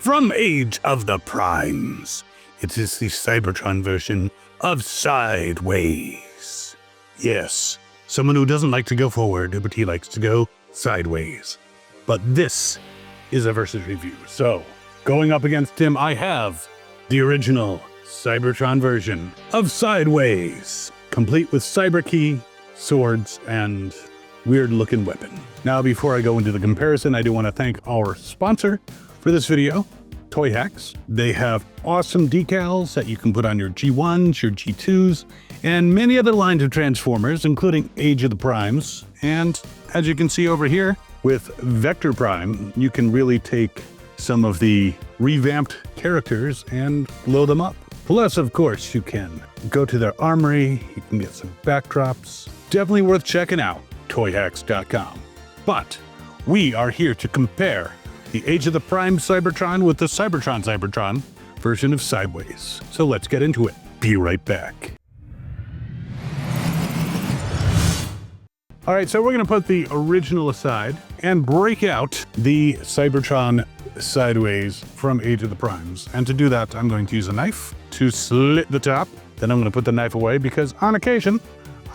from Age of the Primes. It is the Cybertron version of Sideways. Yes, someone who doesn't like to go forward, but he likes to go sideways. But this is a versus review. So, going up against him, I have the original Cybertron version of Sideways, complete with cyber key, swords, and weird-looking weapon. Now, before I go into the comparison, I do want to thank our sponsor for this video, Toy Hacks. They have awesome decals that you can put on your G1s, your G2s, and many other lines of Transformers, including Age of the Primes. And as you can see over here, with Vector Prime, you can really take some of the revamped characters and blow them up. Plus, of course, you can go to their armory, you can get some backdrops. Definitely worth checking out, toyhacks.com. But we are here to compare the Age of the Prime Cybertron with the Cybertron version of Sideways. So let's get into it. Be right back. All right, so we're going to put the original aside and break out the Cybertron Sideways from Age of the Primes. And to do that, I'm going to use a knife to slit the top. Then I'm going to put the knife away because on occasion,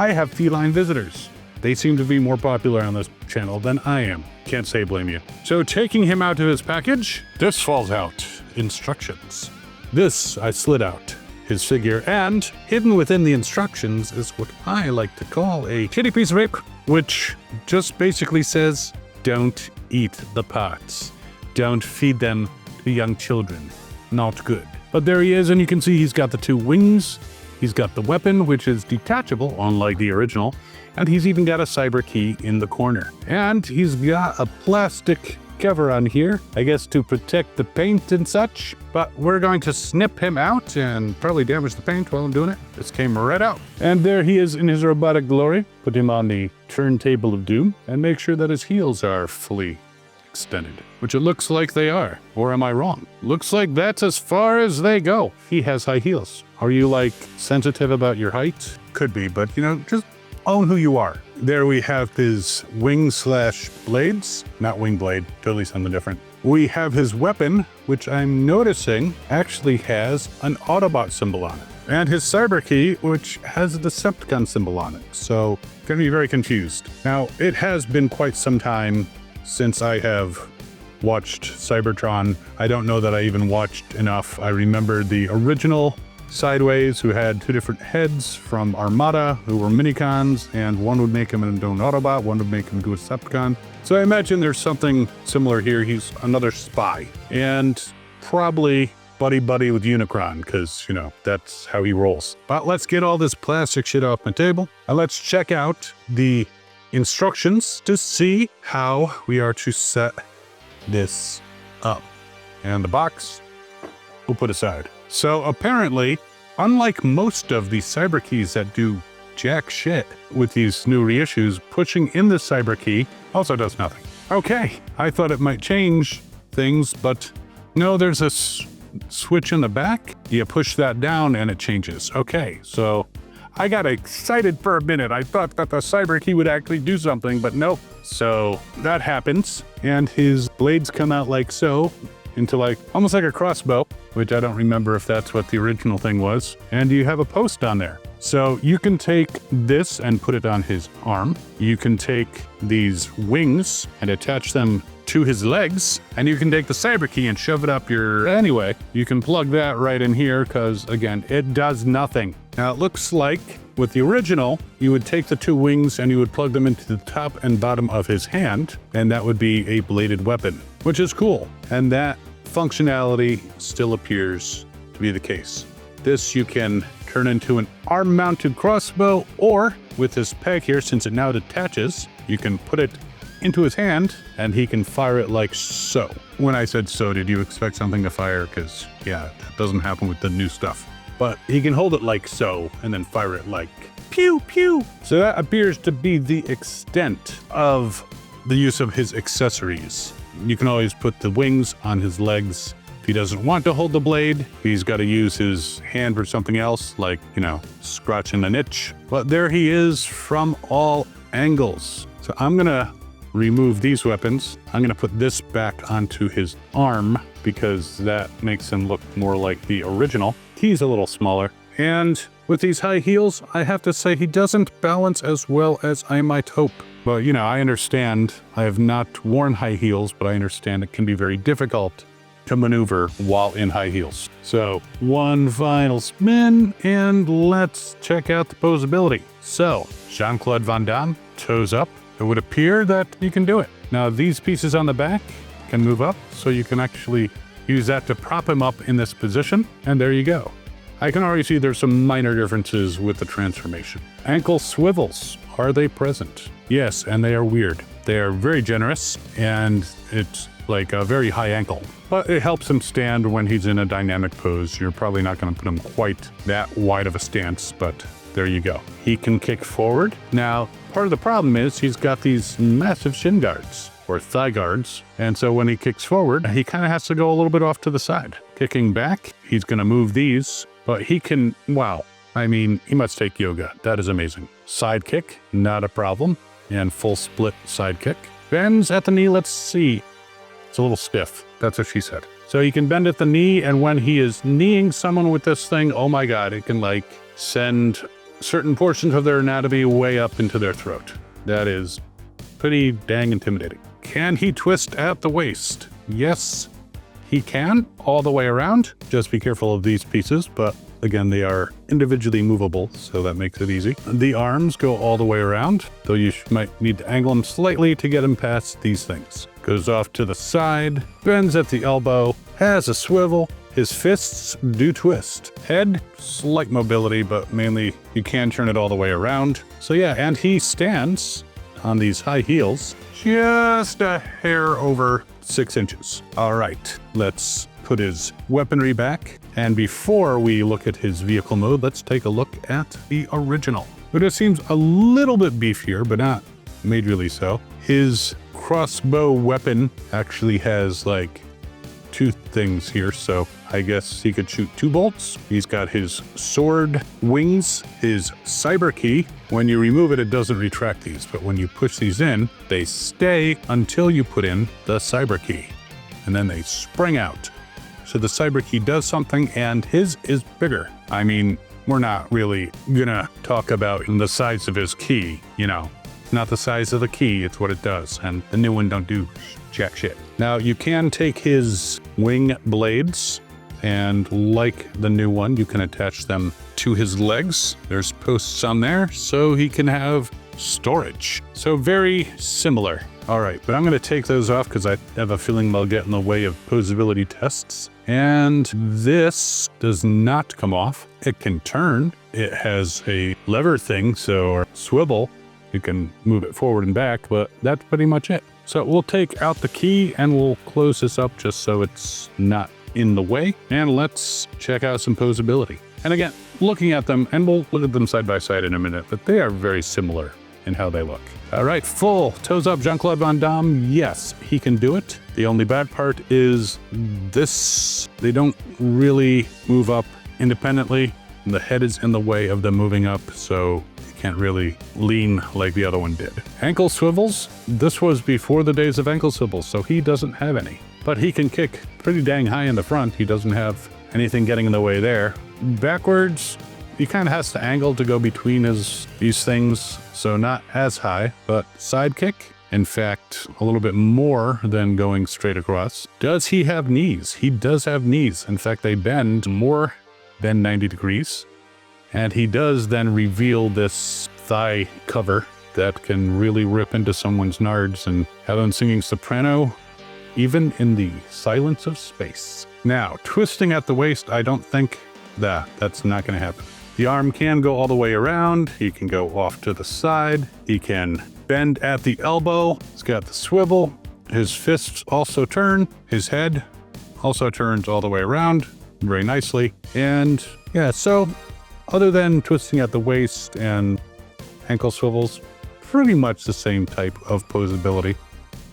I have feline visitors. They seem to be more popular on this channel than I am. Can't say blame you. So taking him out of his package, this falls out. Instructions. This I slid out. His figure, and hidden within the instructions is what I like to call a kitty piece of paper, which just basically says, don't eat the parts. Don't feed them to young children. Not good. But there he is, and you can see he's got the two wings. He's got the weapon, which is detachable, unlike the original, and he's even got a cyber key in the corner. And he's got a plastic cover on here, I guess to protect the paint and such, but we're going to snip him out and probably damage the paint while I'm doing it. This came right out. And there he is in his robotic glory. Put him on the turntable of doom and make sure that his heels are fully extended, which it looks like they are. Or am I wrong? Looks like that's as far as they go. He has high heels. Are you like sensitive about your height? Could be, but you know, just own who you are. There we have his wing/blades, not wing blade, totally something different. We have his weapon, which I'm noticing actually has an Autobot symbol on it. And his cyber key, which has a Decepticon symbol on it. So, gonna be very confused. Now, it has been quite some time since I have watched Cybertron. I don't know that I even watched enough. I remember the original Sideways, who had two different heads from Armada, who were minicons, and one would make him into an Autobot, one would make him into a Decepticon. So I imagine there's something similar here. He's another spy, and probably buddy-buddy with Unicron, because, you know, that's how he rolls. But let's get all this plastic shit off my table, and let's check out the instructions to see how we are to set this up. And the box we'll put aside. So apparently, unlike most of the cyber keys that do jack shit with these new reissues, pushing in the cyber key also does nothing. Okay, I thought it might change things, but no, there's a switch in the back. You push that down and it changes. Okay, so I got excited for a minute. I thought that the cyber key would actually do something, but nope. So that happens, and his blades come out like so, into like, almost like a crossbow, which I don't remember if that's what the original thing was. And you have a post on there. So you can take this and put it on his arm. You can take these wings and attach them to his legs. And you can take the cyber key and shove it up your... Anyway, you can plug that right in here because, again, it does nothing. Now, it looks like with the original, you would take the two wings and you would plug them into the top and bottom of his hand, and that would be a bladed weapon, which is cool. And that functionality still appears to be the case. This you can turn into an arm-mounted crossbow, or with this peg here, since it now detaches, you can put it into his hand and he can fire it like so. When I said so, did you expect something to fire? Because yeah, that doesn't happen with the new stuff. But he can hold it like so and then fire it like pew pew. So that appears to be the extent of the use of his accessories. You can always put the wings on his legs. If he doesn't want to hold the blade, he's got to use his hand for something else, like, you know, scratching an itch. But there he is from all angles. So I'm gonna remove these weapons. I'm gonna put this back onto his arm, because that makes him look more like the original. He's a little smaller. And with these high heels, I have to say he doesn't balance as well as I might hope. But, you know, I understand. I have not worn high heels, but I understand it can be very difficult to maneuver while in high heels. So, one final spin, and let's check out the posability. So, Jean-Claude Van Damme, toes up. It would appear that you can do it. Now, these pieces on the back can move up, so you can actually use that to prop him up in this position, and there you go. I can already see there's some minor differences with the transformation. Ankle swivels, are they present? Yes, and they are weird. They are very generous, and it's like a very high ankle. But it helps him stand when he's in a dynamic pose. You're probably not going to put him quite that wide of a stance, but there you go. He can kick forward. Now, part of the problem is he's got these massive shin guards, or thigh guards, and so when he kicks forward, he kind of has to go a little bit off to the side. Kicking back, he's going to move these, but he can, wow, I mean, he must take yoga. That is amazing. Side kick, not a problem, and full split side kick. Bends at the knee, let's see. It's a little stiff, that's what she said. So he can bend at the knee, and when he is kneeing someone with this thing, oh my God, it can like send certain portions of their anatomy way up into their throat. That is pretty dang intimidating. Can he twist at the waist? Yes, he can, all the way around. Just be careful of these pieces, but again, they are individually movable, so that makes it easy. The arms go all the way around, though you might need to angle them slightly to get him past these things. Goes off to the side, bends at the elbow, has a swivel. His fists do twist. Head, slight mobility, but mainly you can turn it all the way around. So yeah, and he stands on these high heels, just a hair over 6 inches. All right, let's put his weaponry back. And before we look at his vehicle mode, let's take a look at the original. It just seems a little bit beefier, but not majorly so. His crossbow weapon actually has like 2 things here, so I guess he could shoot 2 bolts. He's got his sword wings, his cyber key. When you remove it, it doesn't retract these, but when you push these in, they stay until you put in the cyber key, and then they spring out. So the cyber key does something, and his is bigger. I mean, we're not really gonna talk about the size of his key, you know. Not the size of the key, it's what it does, and the new one don't do jack shit. Now, you can take his wing blades, and like the new one, you can attach them to his legs. There's posts on there, so he can have storage. So very similar. All right, but I'm gonna take those off because I have a feeling they'll get in the way of posability tests. And this does not come off. It can turn. It has a lever thing, or swivel. You can move it forward and back, but that's pretty much it. So we'll take out the key and we'll close this up just so it's not in the way. And let's check out some posability. And again, looking at them, and we'll look at them side by side in a minute, but they are very similar in how they look. All right, full toes up Jean-Claude Van Damme. Yes, he can do it. The only bad part is this. They don't really move up independently. The head is in the way of them moving up, so you can't really lean like the other one did. Ankle swivels. This was before the days of ankle swivels, so he doesn't have any. But he can kick pretty dang high in the front. He doesn't have anything getting in the way there. Backwards, he kind of has to angle to go between these things, so not as high, but side kick. In fact, a little bit more than going straight across. Does he have knees? He does have knees. In fact, they bend more than 90 degrees. And he does then reveal this thigh cover that can really rip into someone's nards and have them singing soprano, even in the silence of space. Now, twisting at the waist, I don't think that's not going to happen. The arm can go all the way around. He can go off to the side. He can bend at the elbow. He's got the swivel. His fists also turn. His head also turns all the way around very nicely. And yeah, so other than twisting at the waist and ankle swivels, pretty much the same type of posability.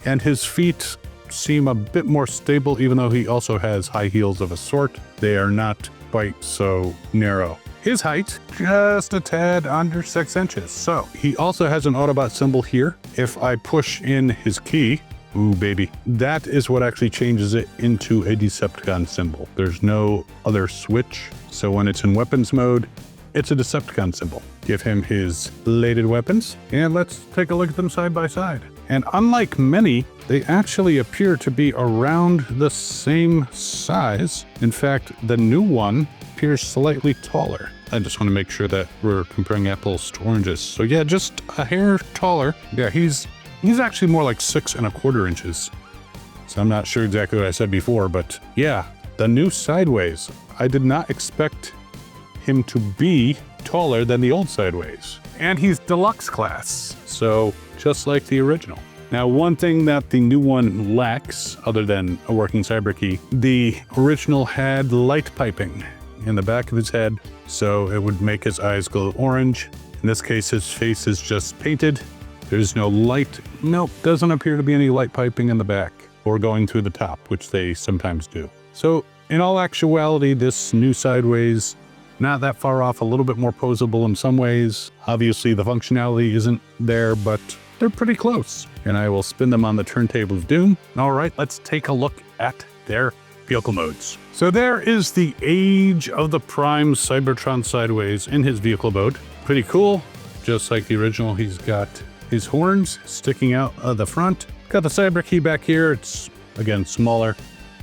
And his feet seem a bit more stable, even though he also has high heels of a sort. They are not quite so narrow. His height, just a tad under 6 inches. So he also has an Autobot symbol here. If I push in his key, Ooh, baby. That is what actually changes it into a Decepticon symbol. There's no other switch. So when it's in weapons mode, it's a Decepticon symbol. Give him his bladed weapons, and let's take a look at them side by side. And unlike many, they actually appear to be around the same size. In fact, the new one appears slightly taller. I just want to make sure that we're comparing apples to oranges. So yeah, just a hair taller. Yeah, he's actually more like 6¼ inches. So I'm not sure exactly what I said before, but yeah, the new Sideways. I did not expect him to be taller than the old Sideways. And he's deluxe class, so just like the original. Now, one thing that the new one lacks, other than a working cyber key, the original had light piping in the back of his head, so it would make his eyes glow orange. In this case, his face is just painted. There's no light. Nope, doesn't appear to be any light piping in the back or going through the top, which they sometimes do. So in all actuality, this new Sideways, not that far off, a little bit more posable in some ways. Obviously, the functionality isn't there, but they're pretty close. And I will spin them on the turntable of doom. All right, let's take a look at their vehicle modes. So there is the Age of the Prime Cybertron Sideways in his vehicle mode. Pretty cool. Just like the original, he's got his horns sticking out of the front. Got the cyber key back here. It's, again, smaller.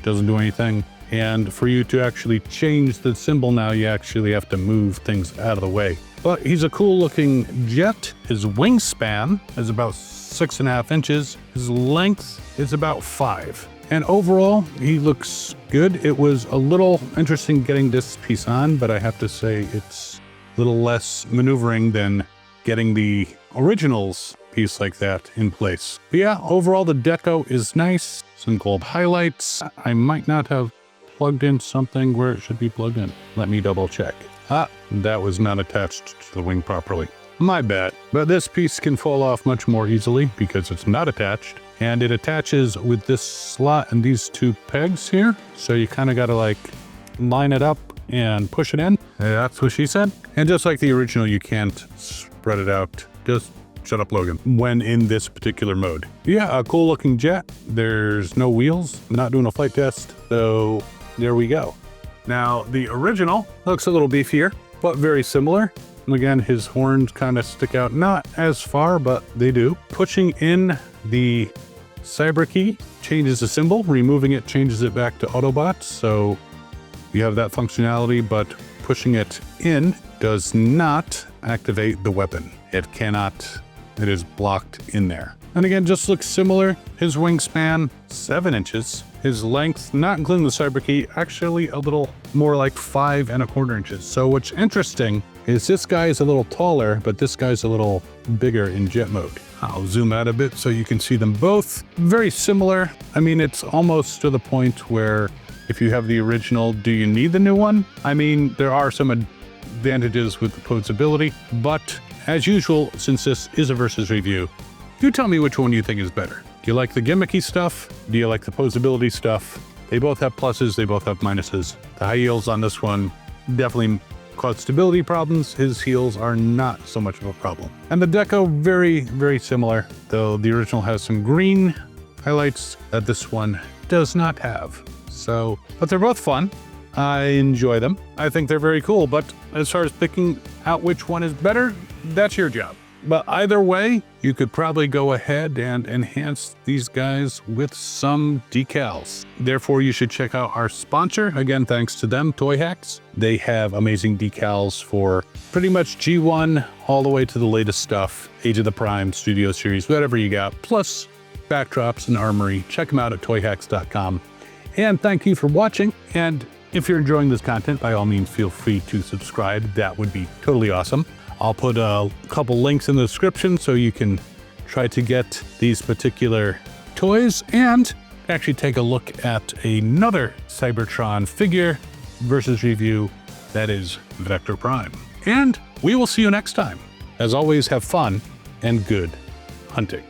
Doesn't do anything. And for you to actually change the symbol now, you actually have to move things out of the way. But he's a cool looking jet. His wingspan is about 6½ inches. His length is about 5. And overall, he looks good. It was a little interesting getting this piece on, but I have to say it's a little less maneuvering than getting the originals piece like that in place. But yeah, overall the deco is nice. Some gold highlights. I might not have plugged in something where it should be plugged in. Let me double check. That was not attached to the wing properly. My bad. But this piece can fall off much more easily because it's not attached. And it attaches with this slot and these two pegs here. So you kind of got to like line it up and push it in. That's what she said. And just like the original, you can't spread it out. Just shut up, Logan, when in this particular mode. Yeah, a cool looking jet. There's no wheels. I'm not doing a flight test. So there we go. Now, the original looks a little beefier, but very similar. And again, his horns kind of stick out, not as far, but they do. Pushing in the cyber key changes the symbol. Removing it changes it back to Autobot. So you have that functionality, but pushing it in does not activate the weapon. It cannot. It is blocked in there. And again, just looks similar. His wingspan, 7 inches. His length, not including the cyber key, actually a little more like 5¼ inches. So what's interesting is this guy is a little taller, but this guy's a little bigger in jet mode. I'll zoom out a bit so you can see them both. Very similar. I mean, it's almost to the point where if you have the original, do you need the new one? I mean, there are some advantages with the posability, but as usual, since this is a versus review, you tell me which one you think is better. Do you like the gimmicky stuff? Do you like the posability stuff? They both have pluses, they both have minuses. The high heels on this one definitely cause stability problems. His heels are not so much of a problem. And the deco, very, very similar, though the original has some green highlights that this one does not have. So, but they're both fun. I enjoy them. I think they're very cool, but as far as picking out which one is better, that's your job. But either way, you could probably go ahead and enhance these guys with some decals. Therefore, you should check out our sponsor. Again, thanks to them, Toy Hacks. They have amazing decals for pretty much G1 all the way to the latest stuff, Age of the Prime, Studio Series, whatever you got, plus backdrops and armory. Check them out at toyhacks.com. And thank you for watching. And if you're enjoying this content, by all means, feel free to subscribe. That would be totally awesome. I'll put a couple links in the description so you can try to get these particular toys and actually take a look at another Cybertron figure versus review, that is Vector Prime. And we will see you next time. As always, have fun and good hunting.